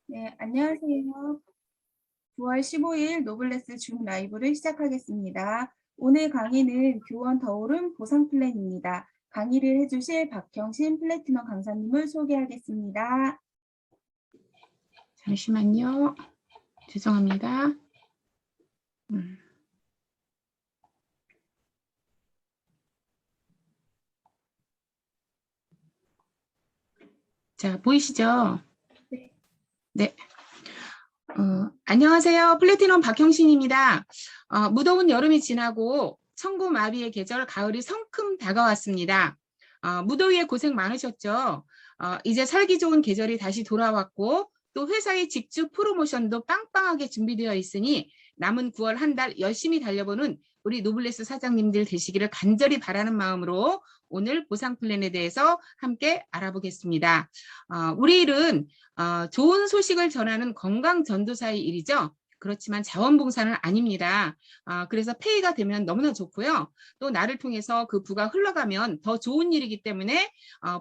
네, 안녕하세요. 9월 15일 노블레스 줌 라이브를 시작하겠습니다. 오늘 강의는 교원 더오름 보상 플랜입니다. 강의를 해주실 박형신 플래티넘 강사님을 소개하겠습니다. 잠시만요. 죄송합니다. 자, 보이시죠? 네. 네. 안녕하세요. 플래티넘 박형신입니다. 무더운 여름이 지나고 천고마비의 계절 가을이 성큼 다가왔습니다. 무더위에 고생 많으셨죠? 이제 살기 좋은 계절이 다시 돌아왔고 또 회사의 직주 프로모션도 빵빵하게 준비되어 있으니 남은 9월 한 달 열심히 달려보는 우리 노블레스 사장님들 되시기를 간절히 바라는 마음으로 오늘 보상 플랜에 대해서 함께 알아보겠습니다. 우리 일은 좋은 소식을 전하는 건강 전도사의 일이죠. 그렇지만 자원봉사는 아닙니다. 그래서 페이가 되면 너무나 좋고요. 또 나를 통해서 그 부가 흘러가면 더 좋은 일이기 때문에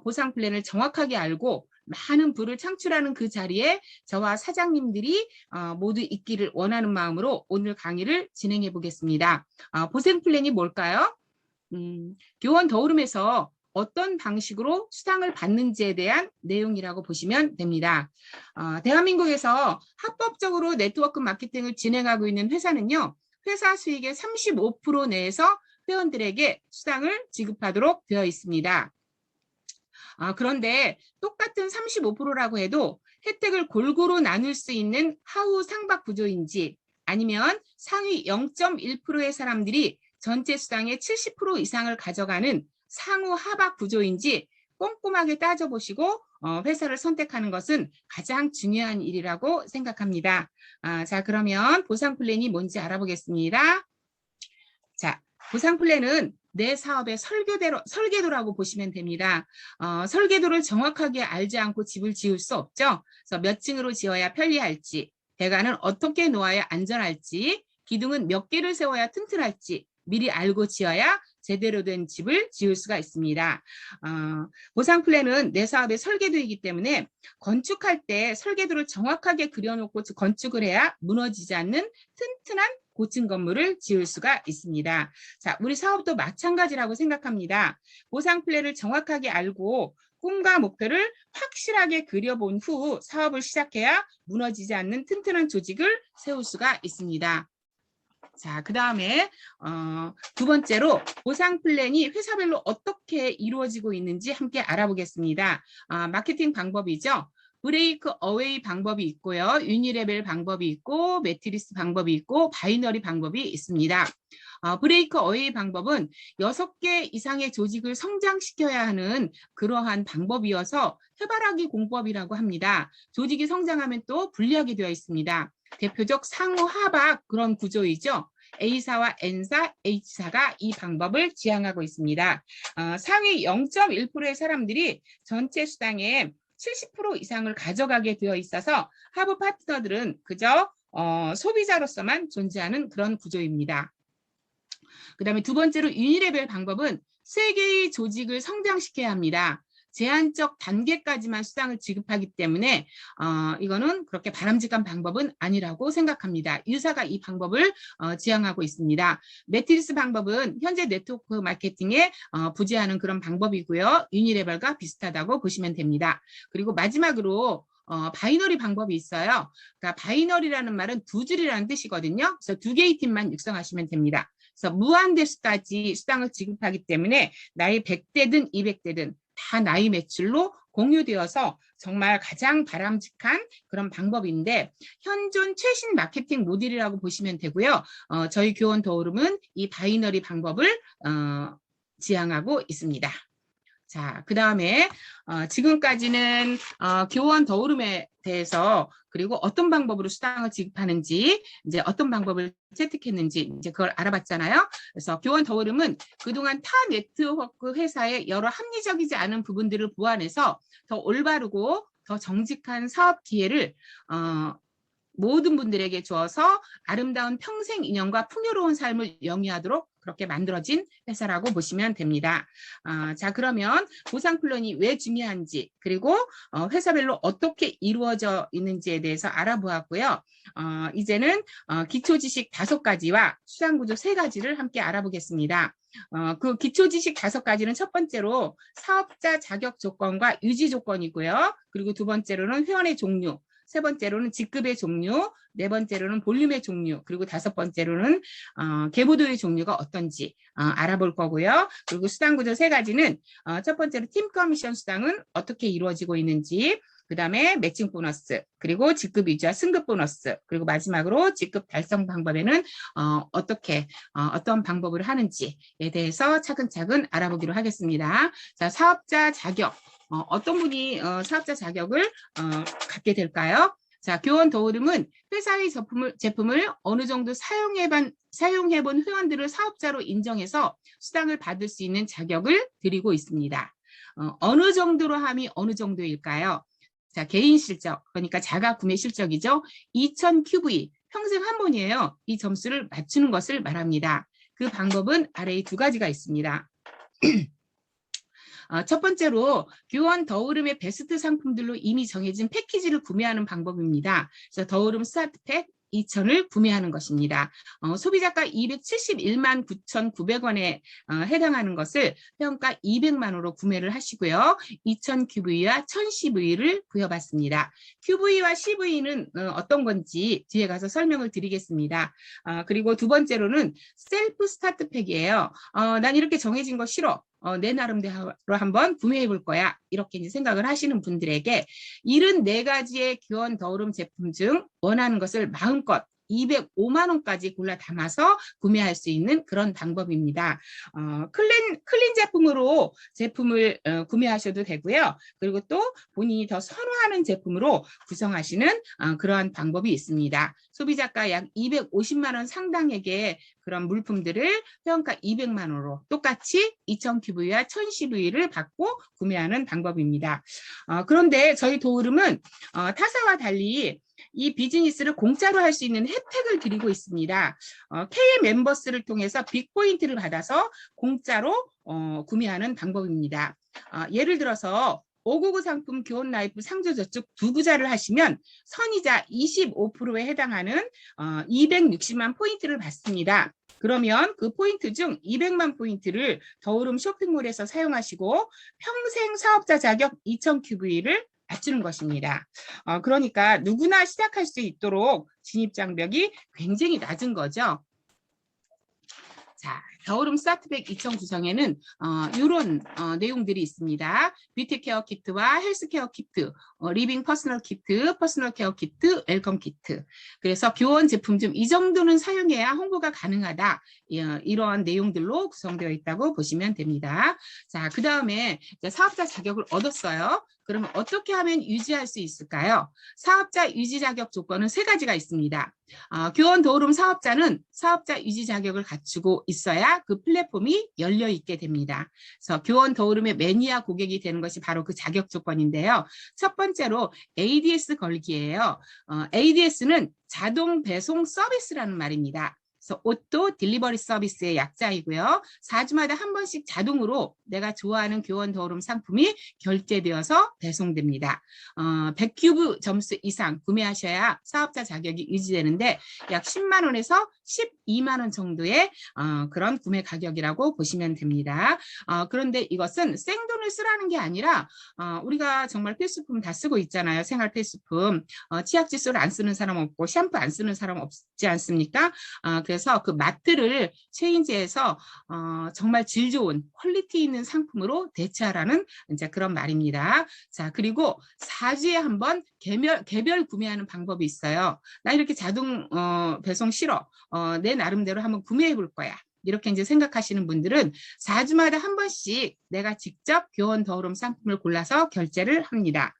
보상 플랜을 정확하게 알고 많은 부를 창출하는 그 자리에 저와 사장님들이 모두 있기를 원하는 마음으로 오늘 강의를 진행해 보겠습니다. 보상 플랜이 뭘까요? 교원 더오름에서 어떤 방식으로 수당을 받는지에 대한 내용이라고 보시면 됩니다. 대한민국에서 합법적으로 네트워크 마케팅을 진행하고 있는 회사는요. 회사 수익의 35% 내에서 회원들에게 수당을 지급하도록 되어 있습니다. 그런데 똑같은 35%라고 해도 혜택을 골고루 나눌 수 있는 하우 상박 구조인지 아니면 상위 0.1%의 사람들이 전체 수당의 70% 이상을 가져가는 상호 하박 구조인지 꼼꼼하게 따져보시고 회사를 선택하는 것은 가장 중요한 일이라고 생각합니다. 자, 그러면 보상 플랜이 뭔지 알아보겠습니다. 자, 보상 플랜은 내 사업의 설계도라고 보시면 됩니다. 설계도를 정확하게 알지 않고 집을 지을 수 없죠. 그래서 몇 층으로 지어야 편리할지, 배관은 어떻게 놓아야 안전할지, 기둥은 몇 개를 세워야 튼튼할지 미리 알고 지어야 제대로 된 집을 지을 수가 있습니다. 보상 플랜은 내 사업의 설계도이기 때문에 건축할 때 설계도를 정확하게 그려놓고 건축을 해야 무너지지 않는 튼튼한 고층 건물을 지을 수가 있습니다. 자, 우리 사업도 마찬가지라고 생각합니다. 보상 플랜을 정확하게 알고 꿈과 목표를 확실하게 그려본 후 사업을 시작해야 무너지지 않는 튼튼한 조직을 세울 수가 있습니다. 자, 그 다음에 두 번째로 보상 플랜이 회사별로 어떻게 이루어지고 있는지 함께 알아보겠습니다. 마케팅 방법이죠. 브레이크 어웨이 방법이 있고요. 유니레벨 방법이 있고 매트리스 방법이 있고 바이너리 방법이 있습니다. 브레이크 어웨이 방법은 6개 이상의 조직을 성장시켜야 하는 그러한 방법이어서 해바라기 공법이라고 합니다. 조직이 성장하면 또 분리하게 되어 있습니다. 대표적 상호 하박 그런 구조이죠. A사와 N사, H사가 이 방법을 지향하고 있습니다. 상위 0.1%의 사람들이 전체 수당의 70% 이상을 가져가게 되어 있어서 하부 파트너들은 그저 소비자로서만 존재하는 그런 구조입니다. 그 다음에 두 번째로 유니레벨 방법은 3개의 조직을 성장시켜야 합니다. 제한적 단계까지만 수당을 지급하기 때문에 이거는 그렇게 바람직한 방법은 아니라고 생각합니다. 유사가 이 방법을 지향하고 있습니다. 매트리스 방법은 현재 네트워크 마케팅에 부재하는 그런 방법이고요. 유니레벨과 비슷하다고 보시면 됩니다. 그리고 마지막으로 바이너리 방법이 있어요. 그러니까 바이너리라는 말은 두 줄이라는 뜻이거든요. 그래서 2개의 팀만 육성하시면 됩니다. 그래서 무한대수까지 수당을 지급하기 때문에 나이 100대든 200대든 다 나이 매출로 공유되어서 정말 가장 바람직한 그런 방법인데 현존 최신 마케팅 모델이라고 보시면 되고요. 저희 교원 더오름은 이 바이너리 방법을 지향하고 있습니다. 자, 그 다음에 지금까지는 교원 더오름에 대해서 그리고 어떤 방법으로 수당을 지급하는지 이제 어떤 방법을 채택했는지 이제 그걸 알아봤잖아요. 그래서 교원 더오름은 그동안 타 네트워크 회사의 여러 합리적이지 않은 부분들을 보완해서 더 올바르고 더 정직한 사업 기회를 모든 분들에게 주어서 아름다운 평생 인연과 풍요로운 삶을 영위하도록 그렇게 만들어진 회사라고 보시면 됩니다. 자, 그러면 보상 플랜이 왜 중요한지, 그리고 회사별로 어떻게 이루어져 있는지에 대해서 알아보았고요. 이제는 기초 지식 5가지와 수상 구조 3가지를 함께 알아보겠습니다. 그 기초 지식 5가지는 첫 번째로 사업자 자격 조건과 유지 조건이고요. 그리고 두 번째로는 회원의 종류, 세 번째로는 직급의 종류, 네 번째로는 볼륨의 종류, 그리고 5번째로는 계보도의 종류가 어떤지 알아볼 거고요. 그리고 수당 구조 3가지는 첫 번째로 팀 커미션 수당은 어떻게 이루어지고 있는지, 그 다음에 매칭 보너스, 그리고 직급 유지와 승급 보너스, 그리고 마지막으로 직급 달성 방법에는 어떤 방법을 하는지에 대해서 차근차근 알아보기로 하겠습니다. 자, 사업자 자격. 어떤 분이 사업자 자격을 갖게 될까요? 자, 교원 더 오름은 회사의 제품을 어느 정도 사용해본 회원들을 사업자로 인정해서 수당을 받을 수 있는 자격을 드리고 있습니다. 어느 정도로 함이 어느 정도일까요? 자, 개인 실적, 그러니까 자가 구매 실적이죠. 2000 QV, 평생 한 번이에요. 이 점수를 맞추는 것을 말합니다. 그 방법은 아래의 2가지가 있습니다. 첫 번째로 교원 더오름의 베스트 상품들로 이미 정해진 패키지를 구매하는 방법입니다. 그래서 더오름 스타트팩 2000을 구매하는 것입니다. 소비자가 271만 9,900원에 해당하는 것을 평가 200만 원으로 구매를 하시고요. 2000 QV와 1000 CV를 부여받습니다. QV와 CV는 어떤 건지 뒤에 가서 설명을 드리겠습니다. 그리고 두 번째로는 셀프 스타트팩이에요. 난 이렇게 정해진 거 싫어. 내 나름대로 한번 구매해 볼 거야. 이렇게 이제 생각을 하시는 분들에게 74가지의 교원 더오름 제품 중 원하는 것을 마음껏 205만 원까지 골라 담아서 구매할 수 있는 그런 방법입니다. 클린 제품으로 제품을 구매하셔도 되고요. 그리고 또 본인이 더 선호하는 제품으로 구성하시는 그러한 방법이 있습니다. 소비자가 약 250만 원 상당액의 그런 물품들을 회원가 200만 원으로 똑같이 2000 QV와 1000 CV를 받고 구매하는 방법입니다. 그런데 저희 도우름은 타사와 달리 이 비즈니스를 공짜로 할 수 있는 혜택을 드리고 있습니다. KM 멤버스를 통해서 빅포인트를 받아서 공짜로 구매하는 방법입니다. 예를 들어서 599 상품 교원 라이프 상조저축 2구자를 하시면 선이자 25%에 해당하는 260만 포인트를 받습니다. 그러면 그 포인트 중 200만 포인트를 더오름 쇼핑몰에서 사용하시고 평생 사업자 자격 2000 QV를 맞추는 것입니다. 그러니까 누구나 시작할 수 있도록 진입장벽이 굉장히 낮은 거죠. 자, 더오름 스타트백 2000 구성에는 이런 내용들이 있습니다. 뷰티 케어 키트와 헬스 케어 키트, 리빙 퍼스널 키트, 퍼스널 케어 키트, 웰컴 키트. 그래서 교원 제품 중 이 정도는 사용해야 홍보가 가능하다. 이러한 내용들로 구성되어 있다고 보시면 됩니다. 자, 그 다음에 사업자 자격을 얻었어요. 그러면 어떻게 하면 유지할 수 있을까요? 사업자 유지 자격 조건은 3가지가 있습니다. 교원 더오름 사업자는 사업자 유지 자격을 갖추고 있어야 그 플랫폼이 열려 있게 됩니다. 그래서 교원 더오름의 매니아 고객이 되는 것이 바로 그 자격 조건인데요. 첫 번째로 ADS 걸기예요. ADS는 자동 배송 서비스라는 말입니다. 그래서 오토 딜리버리 서비스의 약자이고요. 4주마다 한 번씩 자동으로 내가 좋아하는 교원 더오름 상품이 결제되어서 배송됩니다. 100큐브 점수 이상 구매하셔야 사업자 자격이 유지되는데 약 10만 원에서 12만 원 정도의 그런 구매 가격이라고 보시면 됩니다. 그런데 이것은 생돈을 쓰라는 게 아니라 우리가 정말 필수품 다 쓰고 있잖아요. 생활 필수품. 치약 칫솔 안 쓰는 사람 없고 샴푸 안 쓰는 사람 없지 않습니까? 그래서 그 마트를 체인지해서 정말 질 좋은 퀄리티 있는 상품으로 대체하라는 이제 그런 말입니다. 자, 그리고 4주에 한 번 개별 구매하는 방법이 있어요. 나 이렇게 자동 배송 싫어. 내 나름대로 한번 구매해 볼 거야. 이렇게 이제 생각하시는 분들은 4주마다 한 번씩 내가 직접 교원 더오름 상품을 골라서 결제를 합니다.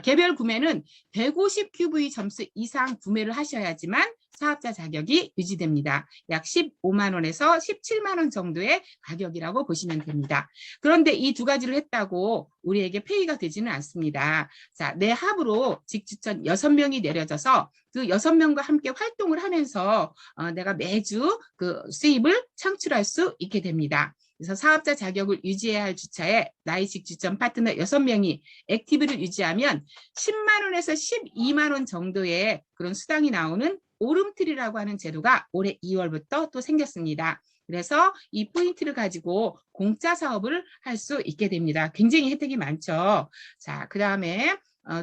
개별 구매는 150 QV 점수 이상 구매를 하셔야지만 사업자 자격이 유지됩니다. 약 15만 원에서 17만 원 정도의 가격이라고 보시면 됩니다. 그런데 이 두 가지를 했다고 우리에게 페이가 되지는 않습니다. 자, 내 합으로 직주천 6명이 내려져서 그 6명과 함께 활동을 하면서 내가 매주 그 수입을 창출할 수 있게 됩니다. 그래서 사업자 자격을 유지해야 할 주차에 나의 직주점 파트너 6명이 액티브를 유지하면 10만 원에서 12만 원 정도의 그런 수당이 나오는 오름틀이라고 하는 제도가 올해 2월부터 또 생겼습니다. 그래서 이 포인트를 가지고 공짜 사업을 할 수 있게 됩니다. 굉장히 혜택이 많죠. 자, 그 다음에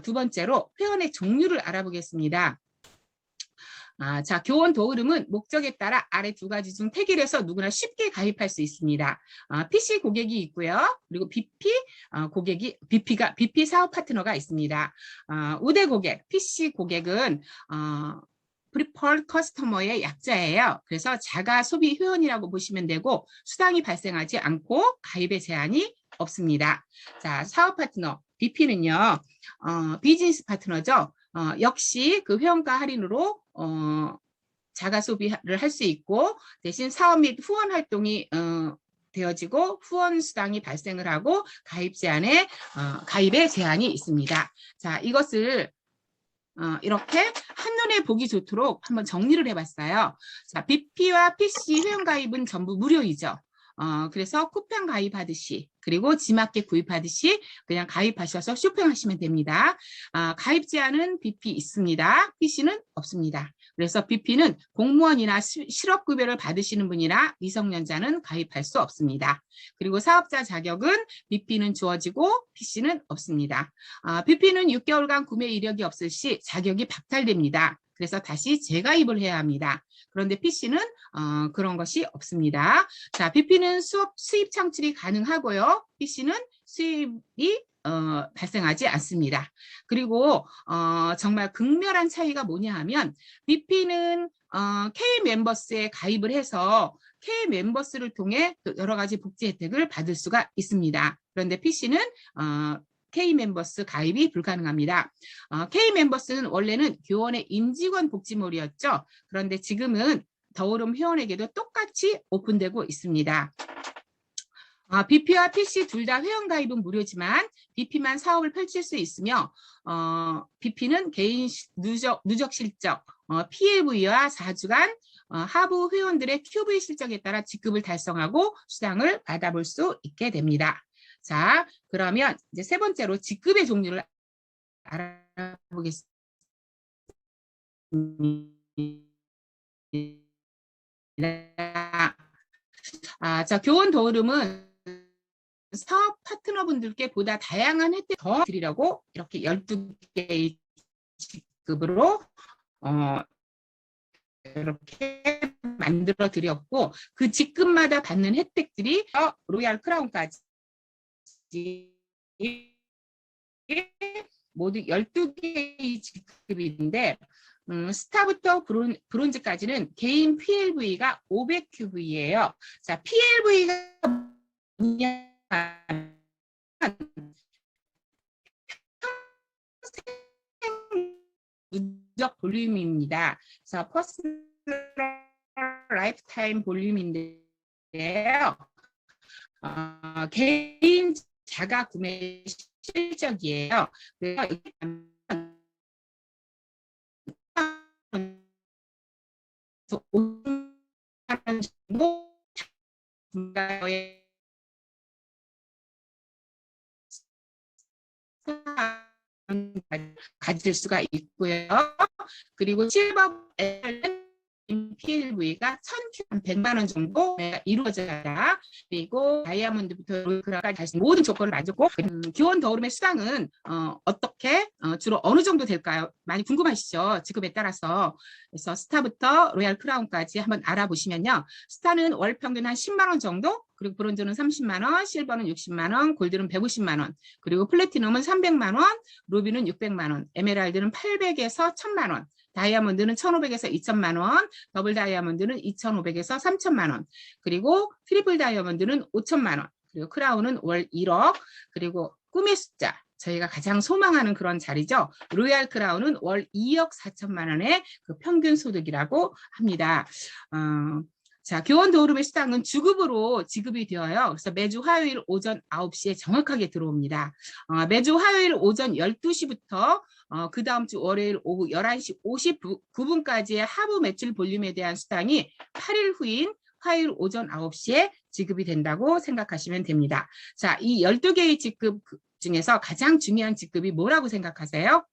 두 번째로 회원의 종류를 알아보겠습니다. 자, 교원 도흐름은 목적에 따라 아래 두 가지 중 택일해서 누구나 쉽게 가입할 수 있습니다. PC 고객이 있고요. 그리고 BP 고객이 BP 사업 파트너가 있습니다. 우대 고객, PC 고객은 프리펄 커스터머의 약자예요. 그래서 자가 소비 회원이라고 보시면 되고 수당이 발생하지 않고 가입의 제한이 없습니다. 자, 사업 파트너 BP는요. 비즈니스 파트너죠. 역시 그 회원가 할인으로 자가 소비를 할 수 있고 대신 사업 및 후원 활동이 되어지고 후원 수당이 발생을 하고 가입 제한에 가입의 제한이 있습니다. 자, 이것을 이렇게 한눈에 보기 좋도록 한번 정리를 해봤어요. 자, BP와 PC 회원 가입은 전부 무료이죠. 그래서 쿠팡 가입하듯이 그리고 지마켓 구입하듯이 그냥 가입하셔서 쇼핑하시면 됩니다. 가입 제한은 BP 있습니다. PC는 없습니다. 그래서 BP는 공무원이나 실업급여를 받으시는 분이나 미성년자는 가입할 수 없습니다. 그리고 사업자 자격은 BP는 주어지고 PC는 없습니다. BP는 6개월간 구매 이력이 없을 시 자격이 박탈됩니다. 그래서 다시 재가입을 해야 합니다. 그런데 PC는 그런 것이 없습니다. 자, BP는 수입 창출이 가능하고요. PC는 수입이 발생하지 않습니다. 그리고 정말 극렬한 차이가 뭐냐 하면 BP는 K멤버스에 가입을 해서 K멤버스를 통해 여러 가지 복지 혜택을 받을 수가 있습니다. 그런데 PC는 K멤버스 가입이 불가능합니다. K멤버스는 원래는 교원의 임직원 복지몰이었죠. 그런데 지금은 더오름 회원에게도 똑같이 오픈되고 있습니다. BP와 PC 둘 다 회원 가입은 무료지만 BP만 사업을 펼칠 수 있으며 BP는 개인 누적 실적, PLV와 4주간 하부 회원들의 QV 실적에 따라 직급을 달성하고 수당을 받아볼 수 있게 됩니다. 자, 그러면 이제 세 번째로 직급의 종류를 알아보겠습니다. 자, 교원 도흐름은 사업 파트너분들께 보다 다양한 혜택 더 드리려고 이렇게 12개의 직급으로 이렇게 만들어 드렸고 그 직급마다 받는 혜택들이 로얄 크라운까지 모두 12개의 직급인데 스타부터 브론즈까지는 개인 PLV가 500QV예요. 자, PLV가 뭐냐 하면 누적 볼륨입니다. 그래서 퍼스널 라이프타임 볼륨인데요. 개인 자가 구매 실적이에요. 그래서 5만 원 정도 가질 수가 있고요. 그리고 실버에는 PLV가 1,100만 원 정도 이루어져야 그리고 다이아몬드부터 롤크라까지 모든 조건을 만족고 교원 더오름의 수당은 어떻게 주로 어느 정도 될까요? 많이 궁금하시죠? 직급에 따라서. 그래서 스타부터 로얄 크라운까지 한번 알아보시면요. 스타는 월 평균 한 10만 원 정도, 그리고 브론즈는 30만 원, 실버는 60만 원, 골드는 150만 원, 그리고 플래티넘은 300만 원, 루비는 600만 원, 에메랄드는 800에서 1000만 원, 다이아몬드는 1,500에서 2,000만 원, 더블 다이아몬드는 2,500에서 3,000만 원, 그리고 트리플 다이아몬드는 5,000만 원, 그리고 크라운은 월 1억, 그리고 꿈의 숫자 저희가 가장 소망하는 그런 자리죠. 로얄 크라운은 월 2억 4천만 원의 그 평균 소득이라고 합니다. 자, 교원 도우름의 수당은 주급으로 지급이 되어요. 그래서 매주 화요일 오전 9시에 정확하게 들어옵니다. 매주 화요일 오전 12시부터 그 다음 주 월요일 오후 11시 59분까지의 하부 매출 볼륨에 대한 수당이 8일 후인 화요일 오전 9시에 지급이 된다고 생각하시면 됩니다. 자, 이 12개의 직급 중에서 가장 중요한 직급이 뭐라고 생각하세요?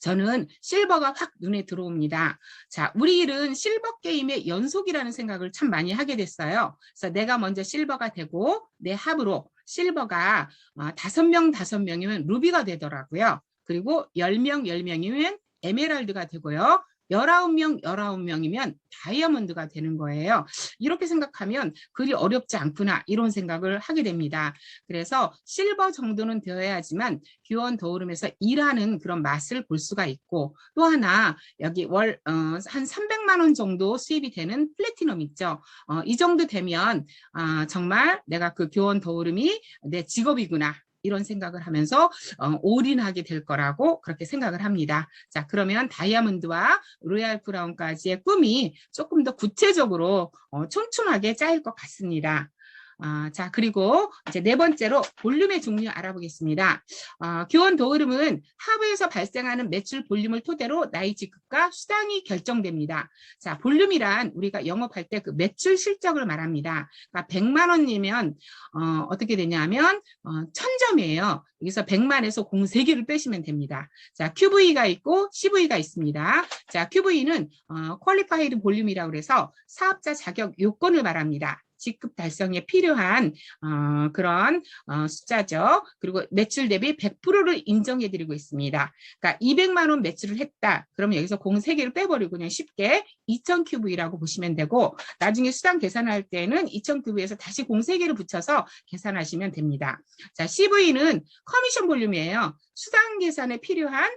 저는 실버가 확 눈에 들어옵니다. 자, 우리 일은 실버 게임의 연속이라는 생각을 참 많이 하게 됐어요. 그래서 내가 먼저 실버가 되고 내 합으로 실버가 5명, 5명이면 루비가 되더라고요. 그리고 10명, 10명이면 에메랄드가 되고요. 19명, 19명이면 다이아몬드가 되는 거예요. 이렇게 생각하면 그리 어렵지 않구나 이런 생각을 하게 됩니다. 그래서 실버 정도는 되어야지만 교원 도우름에서 일하는 그런 맛을 볼 수가 있고 또 하나 여기 월 한 300만 원 정도 수입이 되는 플래티넘 있죠. 이 정도 되면 정말 내가 그 교원 도우름이 내 직업이구나. 이런 생각을 하면서 올인하게 될 거라고 그렇게 생각을 합니다. 자, 그러면 다이아몬드와 로얄 크라운까지의 꿈이 조금 더 구체적으로 촘촘하게 짜일 것 같습니다. 자, 그리고 이제 네 번째로 볼륨의 종류 알아보겠습니다. 교원 도우름은 하부에서 발생하는 매출 볼륨을 토대로 나의 직급과 수당이 결정됩니다. 자, 볼륨이란 우리가 영업할 때 그 매출 실적을 말합니다. 그러니까 100만 원이면 어떻게 되냐면 1000점이에요. 여기서 100만에서 공 3개를 빼시면 됩니다. 자, QV가 있고 CV가 있습니다. 자, QV는 퀄리파이드 볼륨이라고 해서 사업자 자격 요건을 말합니다. 직급 달성에 필요한 그런 숫자죠. 그리고 매출 대비 100%를 인정해드리고 있습니다. 그러니까 200만 원 매출을 했다. 그러면 여기서 공 3개를 빼버리고 그냥 쉽게 2000QV라고 보시면 되고 나중에 수당 계산할 때는 2000QV에서 다시 공 3개를 붙여서 계산하시면 됩니다. 자, CV는 커미션 볼륨이에요. 수당 계산에 필요한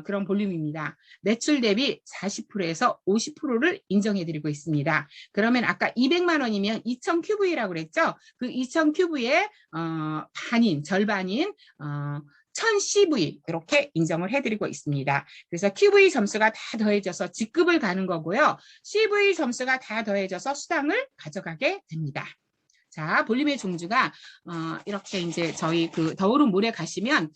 그런 볼륨입니다. 매출 대비 40%에서 50%를 인정해드리고 있습니다. 그러면 아까 200만 원이면 2000QV라고 그랬죠? 그 2000QV의 반인, 절반인 1000CV 이렇게 인정을 해드리고 있습니다. 그래서 QV 점수가 다 더해져서 직급을 가는 거고요. CV 점수가 다 더해져서 수당을 가져가게 됩니다. 자, 볼륨의 종류가 이렇게 이제 저희 그 더우름몰에 가시면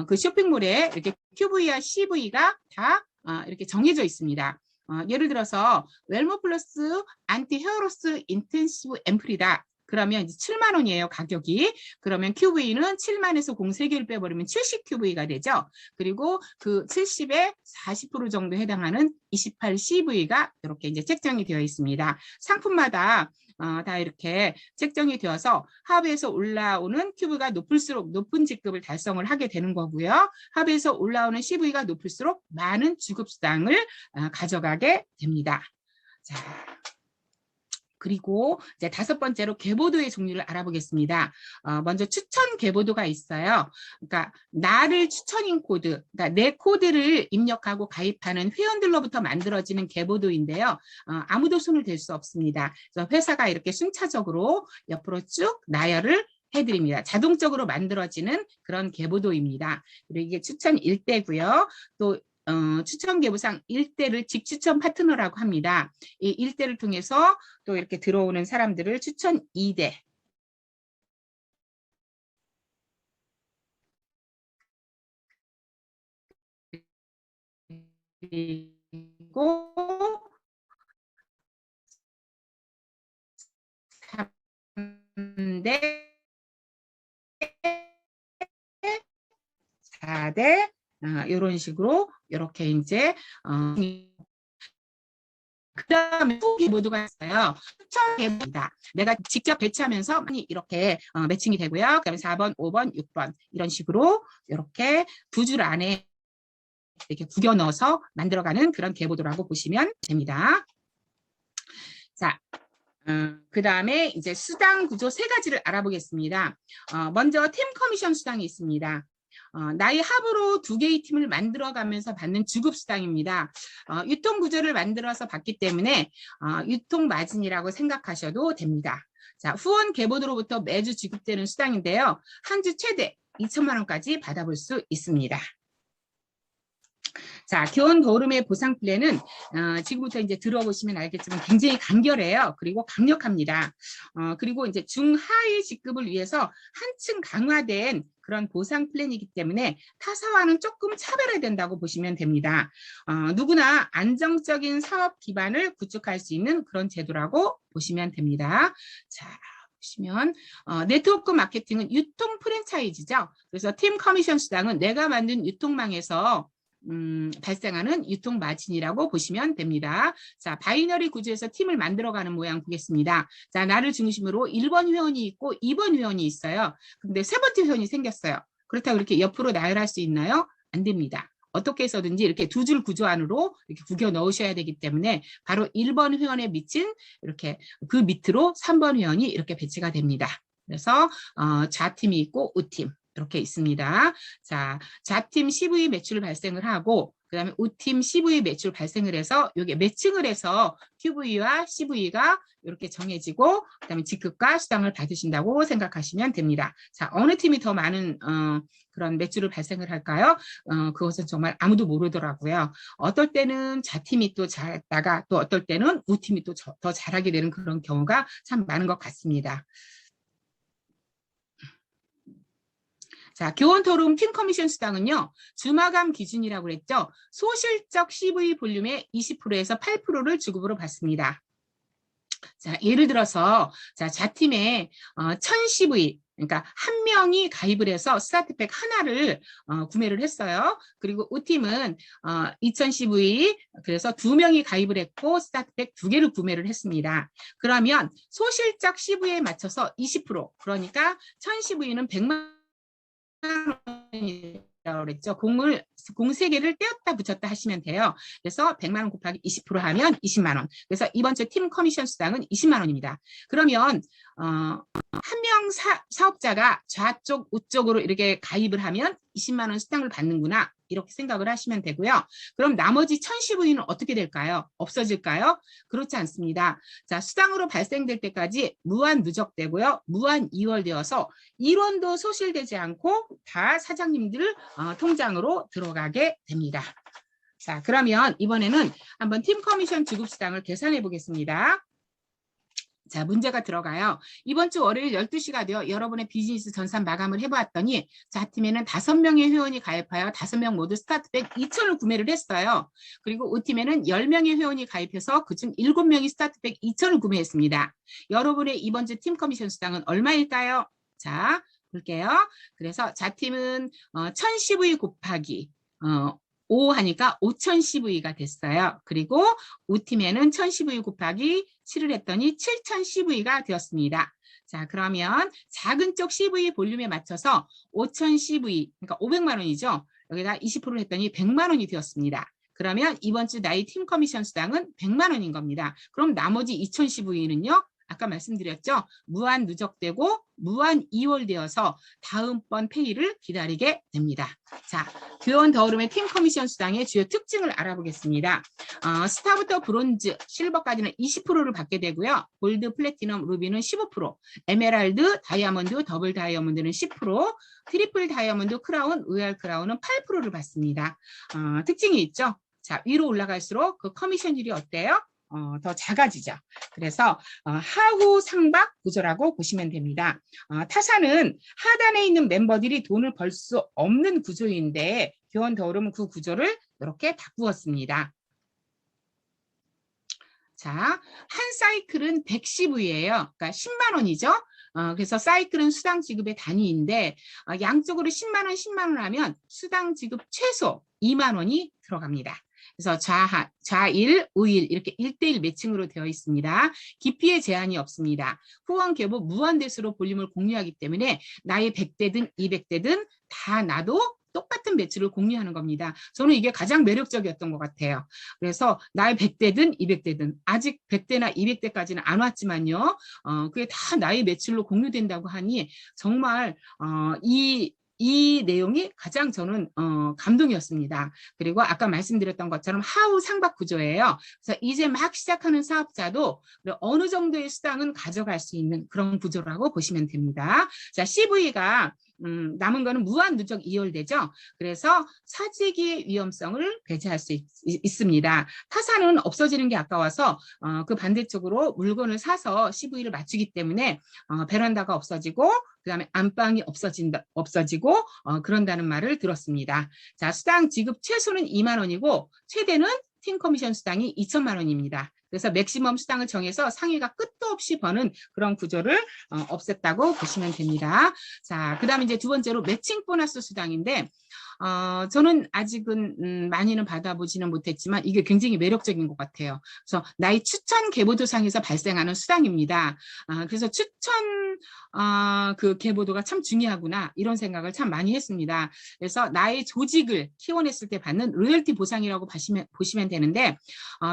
그 쇼핑몰에 이렇게 QV와 CV가 다 이렇게 정해져 있습니다. 예를 들어서 웰모 플러스 안티 헤어로스 인텐시브 앰플이다. 그러면 이제 7만 원이에요, 가격이. 그러면 QV는 7만에서 공 3개를 빼버리면 70QV가 되죠. 그리고 그 70에 40% 정도 해당하는 28CV가 이렇게 이제 책정이 되어 있습니다. 상품마다 다 이렇게 책정이 되어서 하부에서 올라오는 QV가 높을수록 높은 직급을 달성을 하게 되는 거고요. 하부에서 올라오는 CV가 높을수록 많은 주급수당을 가져가게 됩니다. 자, 그리고 이제 5번째로 계보도의 종류를 알아보겠습니다. 먼저 추천 계보도가 있어요. 그러니까 나를 추천인 코드, 그러니까 내 코드를 입력하고 가입하는 회원들로부터 만들어지는 계보도인데요. 아무도 손을 댈 수 없습니다. 그래서 회사가 이렇게 순차적으로 옆으로 쭉 나열을 해드립니다. 자동적으로 만들어지는 그런 계보도입니다. 그리고 이게 추천 1대고요. 또 추천 계보상 1대를 직추천 파트너라고 합니다. 이 1대를 통해서 또 이렇게 들어오는 사람들을 추천 2대. 그리고 3대, 4대, 이런 식으로 이렇게 이제 그다음에 후 계보도가 있어요. 추천 계보입니다. 내가 직접 배치하면서 이렇게 매칭이 되고요. 그다음에 4번, 5번, 6번 이런 식으로 이렇게 두 줄 안에 이렇게 구겨 넣어서 만들어가는 그런 계보도라고 보시면 됩니다. 자, 그 다음에 이제 수당 구조 3가지를 알아보겠습니다. 먼저 팀 커미션 수당이 있습니다. 나의 합으로 2개의 팀을 만들어가면서 받는 주급수당입니다. 유통구조를 만들어서 받기 때문에 유통마진이라고 생각하셔도 됩니다. 자, 후원 계보도로부터 매주 지급되는 수당인데요. 한 주 최대 2천만 원까지 받아볼 수 있습니다. 자, 교원 더오름의 보상 플랜은 지금부터 이제 들어보시면 알겠지만 굉장히 간결해요. 그리고 강력합니다. 그리고 이제 중하위 직급을 위해서 한층 강화된 그런 보상 플랜이기 때문에 타사와는 조금 차별화된다고 보시면 됩니다. 누구나 안정적인 사업 기반을 구축할 수 있는 그런 제도라고 보시면 됩니다. 자, 보시면 네트워크 마케팅은 유통 프랜차이즈죠. 그래서 팀 커미션 수당은 내가 만든 유통망에서 발생하는 유통 마진이라고 보시면 됩니다. 자, 바이너리 구조에서 팀을 만들어가는 모양 보겠습니다. 자, 나를 중심으로 1번 회원이 있고 2번 회원이 있어요. 근데 세 번째 회원이 생겼어요. 그렇다고 이렇게 옆으로 나열할 수 있나요? 안 됩니다. 어떻게 해서든지 이렇게 두 줄 구조 안으로 이렇게 구겨 넣으셔야 되기 때문에 바로 1번 회원에 미친 이렇게 그 밑으로 3번 회원이 이렇게 배치가 됩니다. 그래서 좌팀이 있고 우팀. 이렇게 있습니다. 자, 좌팀 CV 매출 발생을 하고 그 다음에 우팀 CV 매출 발생을 해서 이게 매칭을 해서 QV와 CV가 이렇게 정해지고 그 다음에 직급과 수당을 받으신다고 생각하시면 됩니다. 자, 어느 팀이 더 많은 그런 매출을 발생을 할까요? 그것은 정말 아무도 모르더라고요. 어떨 때는 좌팀이 또 잘했다가 또 어떨 때는 우팀이 또 더 잘하게 되는 그런 경우가 참 많은 것 같습니다. 자, 교원 토론 팀 커미션 수당은요, 주마감 기준이라고 그랬죠. 소실적 CV 볼륨의 20%에서 8%를 주급으로 받습니다. 자, 예를 들어서, 자, 자팀에 1000CV, 그러니까 한 명이 가입을 해서 스타트팩 하나를 구매를 했어요. 그리고 우팀은 2000CV, 그래서 2명이 가입을 했고 스타트팩 2개를 구매를 했습니다. 그러면 소실적 CV에 맞춰서 20%, 그러니까 1000CV는 100만 원이라고 그랬죠. 공 3개를 떼었다 붙였다 하시면 돼요. 그래서 100만 원 곱하기 20% 하면 20만 원. 그래서 이번 주 팀 커미션 수당은 20만 원입니다. 그러면 한 명 사업자가 좌쪽, 우쪽으로 이렇게 가입을 하면 20만 원 수당을 받는구나. 이렇게 생각을 하시면 되고요. 그럼 나머지 1000CV는 어떻게 될까요? 없어질까요? 그렇지 않습니다. 자, 수당으로 발생될 때까지 무한 누적되고요. 무한 이월되어서 1원도 소실되지 않고 다 사장님들 통장으로 들어가게 됩니다. 자, 그러면 이번에는 한번 팀 커미션 주급 수당을 계산해 보겠습니다. 자, 문제가 들어가요. 이번 주 월요일 12시가 되어 여러분의 비즈니스 전산 마감을 해보았더니 자팀에는 5명의 회원이 가입하여 5명 모두 스타트백 2,000을 구매를 했어요. 그리고 우팀에는 10명의 회원이 가입해서 그중 7명이 스타트백 2,000을 구매했습니다. 여러분의 이번 주 팀 커미션 수당은 얼마일까요? 자, 볼게요. 그래서 자팀은 1000CV 곱하기 5 하니까 5000CV가 됐어요. 그리고 우팀에는 1000CV 곱하기 7을 했더니 7000CV가 되었습니다. 자, 그러면 작은 쪽 CV 볼륨에 맞춰서 5000CV, 그러니까 500만 원이죠. 여기다 20%를 했더니 100만 원이 되었습니다. 그러면 이번 주 나의 팀 커미션 수당은 100만 원인 겁니다. 그럼 나머지 2000CV는요? 아까 말씀드렸죠. 무한 누적되고 무한 이월되어서 다음번 페이를 기다리게 됩니다. 자, 교원 더오름의 팀 커미션 수당의 주요 특징을 알아보겠습니다. 스타부터 브론즈, 실버까지는 20%를 받게 되고요. 골드, 플래티넘, 루비는 15%, 에메랄드, 다이아몬드, 더블 다이아몬드는 10%, 트리플 다이아몬드, 크라운, 로얄 크라운은 8%를 받습니다. 특징이 있죠. 자, 위로 올라갈수록 그 커미션율이 어때요? 더 작아지죠. 그래서 하후 상박 구조라고 보시면 됩니다. 타사는 하단에 있는 멤버들이 돈을 벌 수 없는 구조인데 교원 더오름은 그 구조를 이렇게 바꾸었습니다. 자, 한 사이클은 110V예요. 그러니까 10만 원이죠. 그래서 사이클은 수당 지급의 단위인데 양쪽으로 10만 원, 10만 원 하면 수당 지급 최소 2만 원이 들어갑니다. 그래서 좌일, 우일 이렇게 1대1 매칭으로 되어 있습니다. 깊이에 제한이 없습니다. 후원 계보 무한대수로 볼륨을 공유하기 때문에 나의 100대든 200대든 다 나도 똑같은 매출을 공유하는 겁니다. 저는 이게 가장 매력적이었던 것 같아요. 그래서 나의 100대든 200대든 아직 100대나 200대까지는 안 왔지만요. 그게 다 나의 매출로 공유된다고 하니 정말 이 내용이 가장 저는 감동이었습니다. 그리고 아까 말씀드렸던 것처럼 하우 상박 구조예요. 그래서 이제 막 시작하는 사업자도 어느 정도의 수당은 가져갈 수 있는 그런 구조라고 보시면 됩니다. 자, CV가 남은 거는 무한 누적 이월되죠. 그래서 사재기의 위험성을 배제할 수 있습니다. 타사는 없어지는 게 아까워서 그 반대쪽으로 물건을 사서 CV를 맞추기 때문에 베란다가 없어지고 그다음에 안방이 없어지고 그런다는 말을 들었습니다. 자, 수당 지급 최소는 2만 원이고 최대는 팀 커미션 수당이 2천만 원입니다. 그래서 맥시멈 수당을 정해서 상위가 끝도 없이 버는 그런 구조를 없앴다고 보시면 됩니다. 자, 그다음에 이제 두 번째로 매칭 보너스 수당인데 저는 아직은 많이는 받아보지는 못했지만 이게 굉장히 매력적인 것 같아요. 그래서 나의 추천 계보도상에서 발생하는 수당입니다. 그래서 추천 그 계보도가 참 중요하구나 이런 생각을 참 많이 했습니다. 그래서 나의 조직을 키워냈을 때 받는 로열티 보상이라고 보시면 되는데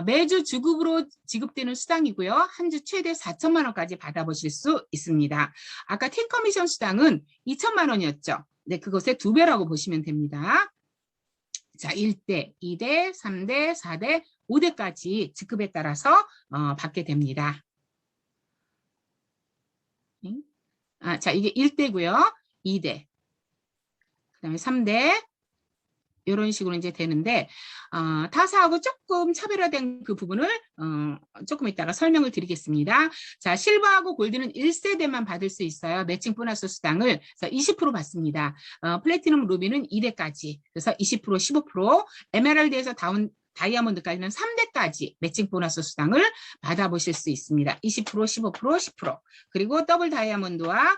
매주 주급으로 지급되는 수당이고요. 한 주 최대 4천만 원까지 받아보실 수 있습니다. 아까 팀 커미션 수당은 2천만 원이었죠. 네, 그것의 2배라고 보시면 됩니다. 자, 1대, 2대, 3대, 4대, 5대까지 직급에 따라서 받게 됩니다. 자, 이게 1대고요. 2대, 그다음에 3대, 이런 식으로 이제 되는데 타사하고 조금 차별화된 그 부분을 조금 이따가 설명을 드리겠습니다. 자, 실버하고 골드는 1세대만 받을 수 있어요. 매칭 보너스 수당을. 그래서 20% 받습니다. 플래티넘 루비는 2대까지. 그래서 20%, 15%, 에메랄드에서 다이아몬드까지는 3대까지 매칭 보너스 수당을 받아보실 수 있습니다. 20%, 15%, 10%. 그리고 더블 다이아몬드와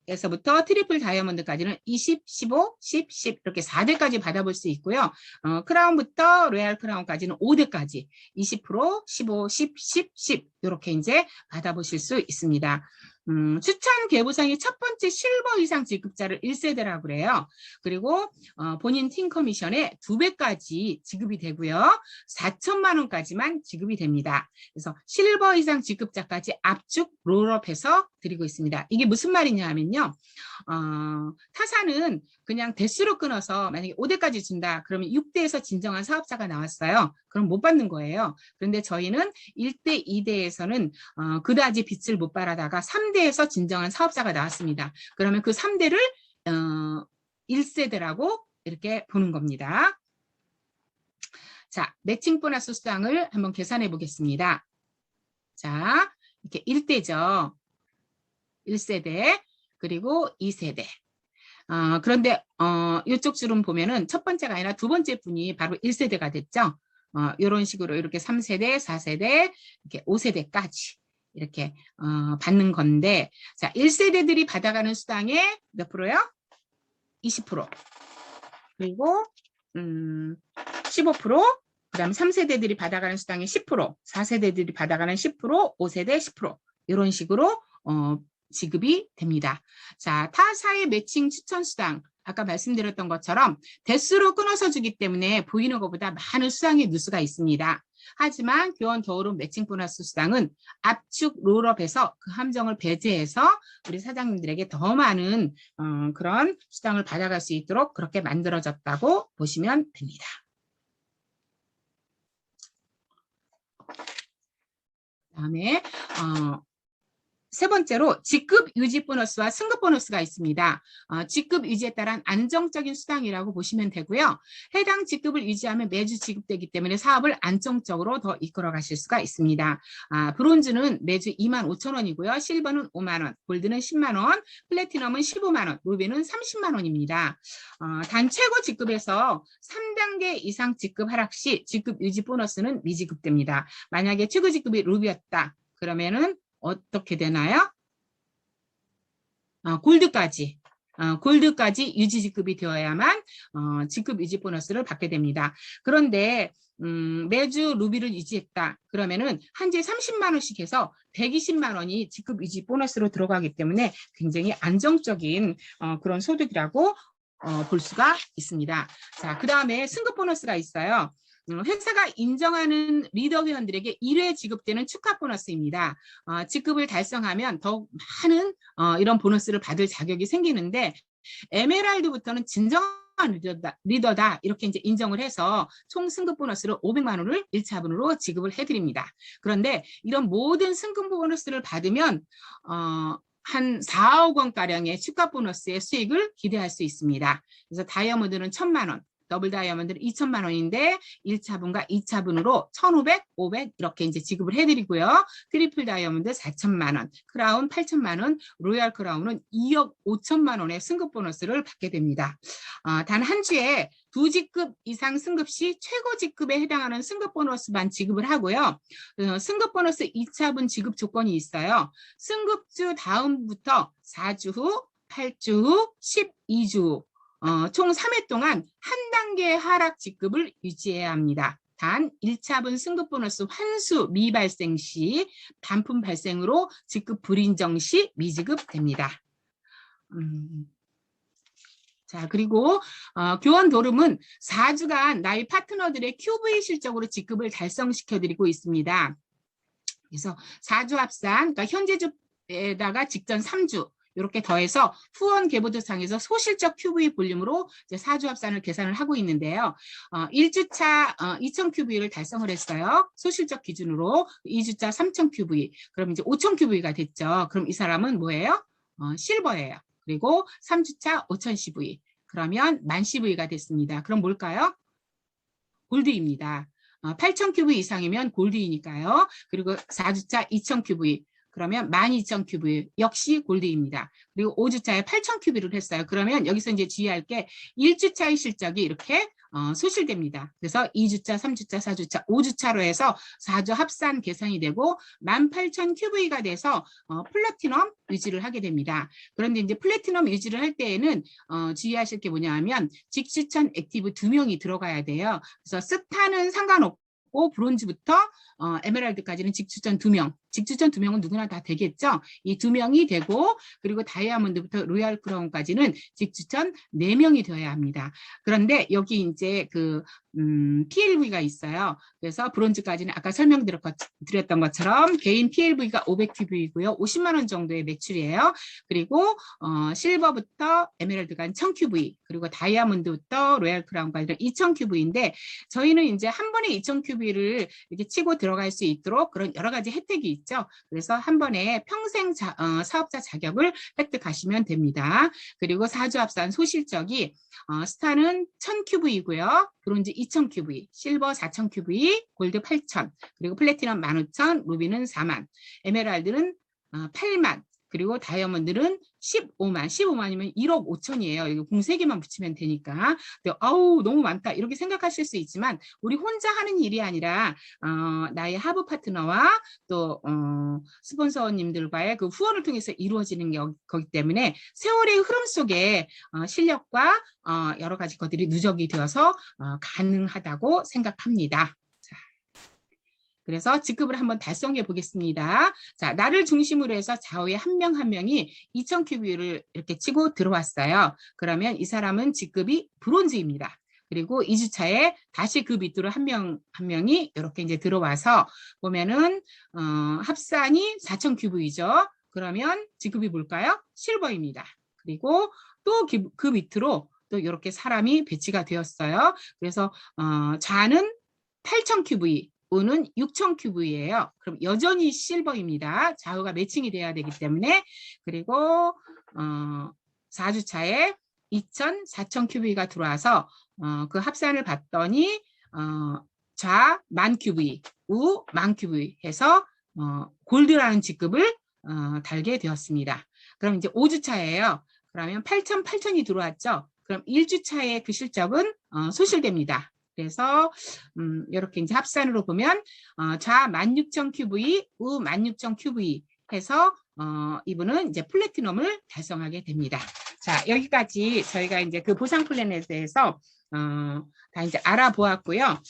에서부터 트리플 다이아몬드까지는 20, 15, 10, 10 이렇게 4대까지 받아볼 수 있고요. 크라운부터 로얄 크라운까지는 5대까지 20%, 15, 10, 10, 10 이렇게 이제 받아보실 수 있습니다. 추천 계보상의 첫 번째 실버 이상 지급자를 1세대라고 그래요. 그리고 본인 팀 커미션의 2배까지 지급이 되고요. 4천만 원까지만 지급이 됩니다. 그래서 실버 이상 지급자까지 압축 롤업해서 드리고 있습니다. 이게 무슨 말이냐 하면요. 타사는 그냥 대수로 끊어서 만약에 5대까지 준다. 그러면 6대에서 진정한 사업자가 나왔어요. 그럼 못 받는 거예요. 그런데 저희는 1대, 2대에서는 그다지 빛을 못 발하다가 3대에서 진정한 사업자가 나왔습니다. 그러면 그 3대를 1세대라고 이렇게 보는 겁니다. 자, 매칭 보너스 수당을 한번 계산해 보겠습니다. 자, 이렇게 1대죠. 1세대, 그리고 2세대. 그런데 이쪽 줄은 보면은 첫 번째가 아니라 두 번째 분이 바로 1세대가 됐죠. 이런 식으로 이렇게 3세대, 4세대, 이렇게 5세대까지 이렇게 받는 건데, 자, 1세대들이 받아가는 수당의 몇 프로요? 20%. 그리고 15%, 그다음에 3세대들이 받아가는 수당의 10%, 4세대들이 받아가는 10%, 5세대 10% 이런 식으로 지급이 됩니다. 자, 타사의 매칭 추천 수당 아까 말씀드렸던 것처럼 대수로 끊어서 주기 때문에 보이는 것보다 많은 수당이 넣을 수가 있습니다. 하지만 교원 겨울은 매칭 보너스 수당은 압축 롤업해서 그 함정을 배제해서 우리 사장님들에게 더 많은 그런 수당을 받아갈 수 있도록 그렇게 만들어졌다고 보시면 됩니다. 그다음에 세 번째로 직급 유지 보너스와 승급 보너스가 있습니다. 직급 유지에 따른 안정적인 수당이라고 보시면 되고요. 해당 직급을 유지하면 매주 지급되기 때문에 사업을 안정적으로 더 이끌어 가실 수가 있습니다. 브론즈는 매주 25,000원이고요. 실버는 5만 원, 골드는 10만 원, 플래티넘은 15만 원, 루비는 30만 원입니다. 단 최고 직급에서 3단계 이상 직급 하락 시 직급 유지 보너스는 미지급됩니다. 만약에 최고 직급이 루비였다. 그러면은 어떻게 되나요? 골드까지 유지 지급이 되어야만 지급 유지 보너스를 받게 됩니다. 그런데 매주 루비를 유지했다. 그러면은 한 주에 30만 원씩 해서 120만 원이 지급 유지 보너스로 들어가기 때문에 굉장히 안정적인 그런 소득이라고 볼 수가 있습니다. 자, 그다음에 승급 보너스가 있어요. 회사가 인정하는 리더 회원들에게 1회 지급되는 축하 보너스입니다. 직급을 달성하면 더욱 많은 이런 보너스를 받을 자격이 생기는데 에메랄드부터는 진정한 리더다 이렇게 이제 인정을 해서 총 승급 보너스를 500만 원을 1차분으로 지급을 해드립니다. 그런데 이런 모든 승급 보너스를 받으면 한 4억 원가량의 추가 보너스의 수익을 기대할 수 있습니다. 그래서 다이아몬드는 1,000만 원, 더블 다이아몬드는 2,000만 원인데 1차분과 2차분으로 1,500, 500 이렇게 이제 지급을 해드리고요. 트리플 다이아몬드 4,000만 원, 크라운 8,000만 원, 로얄 크라운은 2억 5천만 원의 승급 보너스를 받게 됩니다. 단 한 주에 2직급 이상 승급 시 최고 직급에 해당하는 승급 보너스만 지급을 하고요. 승급 보너스 2차분 지급 조건이 있어요. 승급주 다음부터 4주 후, 8주 후, 12주 후 총 3회 동안 한 단계 하락 직급을 유지해야 합니다. 단 1차분 승급 보너스 환수 미발생 시 반품 발생으로 직급 불인정 시 미지급됩니다. 자, 그리고 교원 도름은 4주간 나의 파트너들의 QV 실적으로 직급을 달성시켜드리고 있습니다. 그래서 4주 합산, 그러니까 현재 주에다가 직전 3주 이렇게 더해서 후원 계보도상에서 소실적 QV 볼륨으로 이제 4주 합산을 계산을 하고 있는데요. 1주차 2,000 QV를 달성을 했어요. 소실적 기준으로 2주차 3,000 QV. 그럼 이제 5,000 QV가 됐죠. 그럼 이 사람은 뭐예요? 실버예요. 그리고 3주차 5,000 CV. 그러면 10,000 CV가 됐습니다. 그럼 뭘까요? 골드입니다. 8,000 QV 이상이면 골드이니까요. 그리고 4주차 2,000 QV. 그러면 12,000 QV 역시 골드입니다. 그리고 5주차에 8,000 QV를 했어요. 그러면 여기서 이제 주의할 게 1주차의 실적이 이렇게 소실됩니다. 그래서 2주차, 3주차, 4주차, 5주차로 해서 4주 합산 계산이 되고 18,000 QV가 돼서 플래티넘 유지를 하게 됩니다. 그런데 이제 플래티넘 유지를 할 때에는 주의하실 게 뭐냐 하면 직추천 액티브 2명이 들어가야 돼요. 그래서 스타는 상관없고 브론즈부터 에메랄드까지는 직추천 2명. 직추천 2명은 누구나 다 되겠죠. 이 2명이 되고 그리고 다이아몬드부터 로얄 크라운까지는 직추천 4명이 되어야 합니다. 그런데 여기 이제 그 PLV가 있어요. 그래서 브론즈까지는 아까 설명드렸던 것처럼 개인 PLV가 500QV이고요. 50만 원 정도의 매출이에요. 그리고 실버부터 에메랄드까지 1000QV, 그리고 다이아몬드부터 로얄 크라운까지는 2000QV인데 저희는 이제 한 번에 2000QV를 이렇게 치고 들어갈 수 있도록 그런 여러 가지 혜택이 있죠. 그래서 한 번에 평생 사업자 자격을 획득하시면 됩니다. 그리고 4주 합산 소실적이 스타는 1000QV이고요. 브론즈 2000QV, 실버 4000QV, 골드 8000, 그리고 플래티넘 15,000, 루비는 4만, 에메랄드는 8만, 그리고 다이아몬드는 15만, 15만이면 1억 5천이에요. 이거 공 3개만 붙이면 되니까. 아우 너무 많다 이렇게 생각하실 수 있지만 우리 혼자 하는 일이 아니라 나의 하부 파트너와 또 스폰서님들과의 그 후원을 통해서 이루어지는 거기 때문에 세월의 흐름 속에 실력과 여러 가지 것들이 누적이 되어서 가능하다고 생각합니다. 그래서 직급을 한번 달성해 보겠습니다. 자, 나를 중심으로 해서 좌우에 한 명 한 명이 2000QV를 이렇게 치고 들어왔어요. 그러면 이 사람은 직급이 브론즈입니다. 그리고 2주차에 다시 그 밑으로 한 명이 이렇게 이제 들어와서 보면은 합산이 4000QV죠. 그러면 직급이 뭘까요? 실버입니다. 그리고 또 그 밑으로 또 이렇게 사람이 배치가 되었어요. 그래서 좌는 8000QV, 우는 6000QV예요. 그럼 여전히 실버입니다. 좌우가 매칭이 돼야 되기 때문에. 그리고 4주차에 2000, 4000QV가 들어와서 그 합산을 봤더니 좌 10,000QV, 우 10,000QV 해서 골드라는 직급을 달게 되었습니다. 그럼 이제 5주차예요. 그러면 8000, 8000이 들어왔죠. 그럼 1주차의 그 실적은 소실됩니다. 그래서 이렇게 이제 합산으로 보면 좌 16,000QV, 우 16,000QV 해서 이분은 이제 플래티넘을 달성하게 됩니다. 자, 여기까지 저희가 이제 그 보상 플랜에 대해서 다 이제 알아보았고요.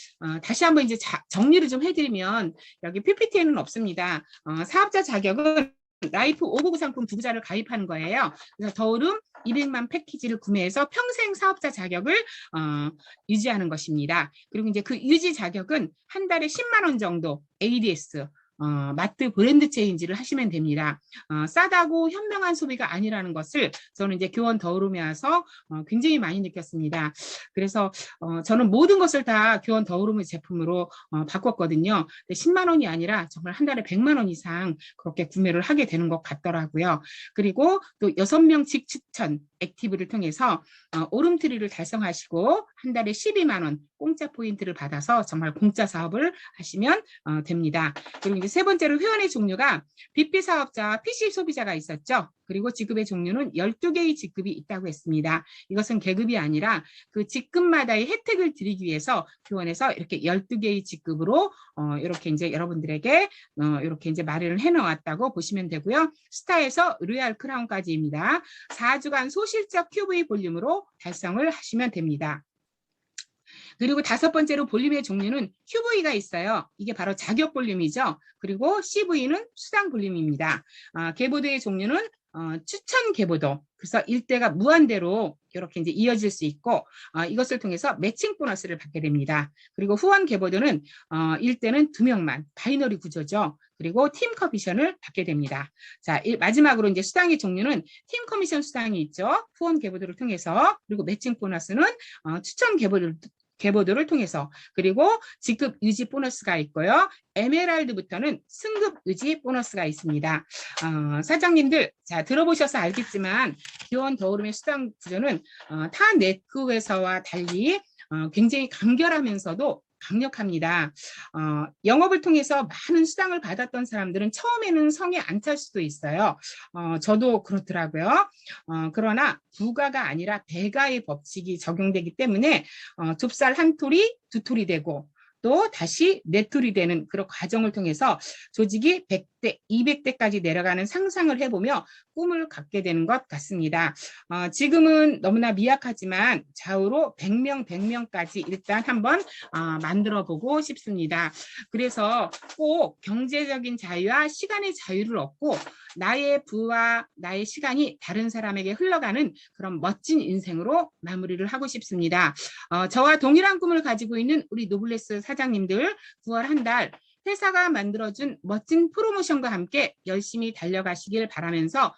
다시 한번 이제 정리를 좀 해드리면 여기 PPT에는 없습니다. 사업자 자격은 라이프 599 상품 부자를 가입하는 거예요. 그래서 더오름 200만 패키지를 구매해서 평생 사업자 자격을 유지하는 것입니다. 그리고 이제 그 유지 자격은 한 달에 10만 원 정도 ADS 마트 브랜드 체인지를 하시면 됩니다. 싸다고 현명한 소비가 아니라는 것을 저는 이제 교원 더오름에 와서 굉장히 많이 느꼈습니다. 그래서 저는 모든 것을 다 교원 더오름의 제품으로 바꿨거든요. 10만 원이 아니라 정말 한 달에 100만 원 이상 그렇게 구매를 하게 되는 것 같더라고요. 그리고 또 6명 직추천 액티브를 통해서 오름트리를 달성하시고 한 달에 12만 원 공짜 포인트를 받아서 정말 공짜 사업을 하시면 됩니다. 그리고 이제 세 번째로 회원의 종류가 BP 사업자와 PC 소비자가 있었죠. 그리고 직급의 종류는 12개의 직급이 있다고 했습니다. 이것은 계급이 아니라 그 직급마다의 혜택을 드리기 위해서 교원에서 이렇게 12개의 직급으로 이렇게 이제 여러분들에게 이렇게 이제 마련을 해놓았다고 보시면 되고요. 스타에서 로얄 크라운까지입니다. 4주간 소실적 QV 볼륨으로 달성을 하시면 됩니다. 그리고 5번째로 볼륨의 종류는 QV가 있어요. 이게 바로 자격 볼륨이죠. 그리고 CV는 수당 볼륨입니다. 계보도의 종류는 추천 계보도. 그래서 일대가 무한대로 이렇게 이제 이어질 수 있고 이것을 통해서 매칭 보너스를 받게 됩니다. 그리고 후원 계보도는 일대는 2명만 바이너리 구조죠. 그리고 팀 커미션을 받게 됩니다. 자, 마지막으로 이제 수당의 종류는 팀 커미션 수당이 있죠. 후원 계보도를 통해서 그리고 매칭 보너스는 추천 계보도를 통해서 그리고 직급 유지 보너스가 있고요. 에메랄드부터는 승급 유지 보너스가 있습니다. 사장님들 자 들어보셔서 알겠지만 교원 더오름의 수당 구조는 타 네트워크에서와 달리 굉장히 간결하면서도 강력합니다. 영업을 통해서 많은 수당을 받았던 사람들은 처음에는 성에 안 찰 수도 있어요. 저도 그렇더라고요. 그러나 부가가 아니라 배가의 법칙이 적용되기 때문에 좁쌀 한 톨이 2톨이 되고 또 다시 4톨이 되는 그런 과정을 통해서 조직이 100대, 200대까지 내려가는 상상을 해보며 꿈을 갖게 되는 것 같습니다. 지금은 너무나 미약하지만 좌우로 100명, 100명까지 일단 한번 만들어 보고 싶습니다. 그래서 꼭 경제적인 자유와 시간의 자유를 얻고 나의 부와 나의 시간이 다른 사람에게 흘러가는 그런 멋진 인생으로 마무리를 하고 싶습니다. 저와 동일한 꿈을 가지고 있는 우리 노블레스 사장님들 9월 한 달 회사가 만들어준 멋진 프로모션과 함께 열심히 달려가시길 바라면서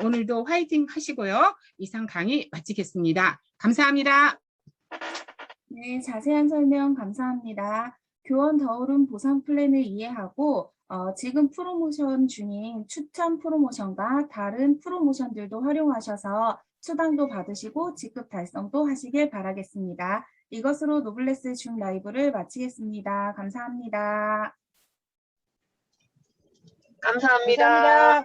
오늘도 화이팅 하시고요. 이상 강의 마치겠습니다. 감사합니다. 네, 자세한 설명 감사합니다. 교원 더오름 보상 플랜을 이해하고 지금 프로모션 중인 추천 프로모션과 다른 프로모션들도 활용하셔서 수당도 받으시고 직급 달성도 하시길 바라겠습니다. 이것으로 노블레스 줌 라이브를 마치겠습니다. 감사합니다. 감사합니다.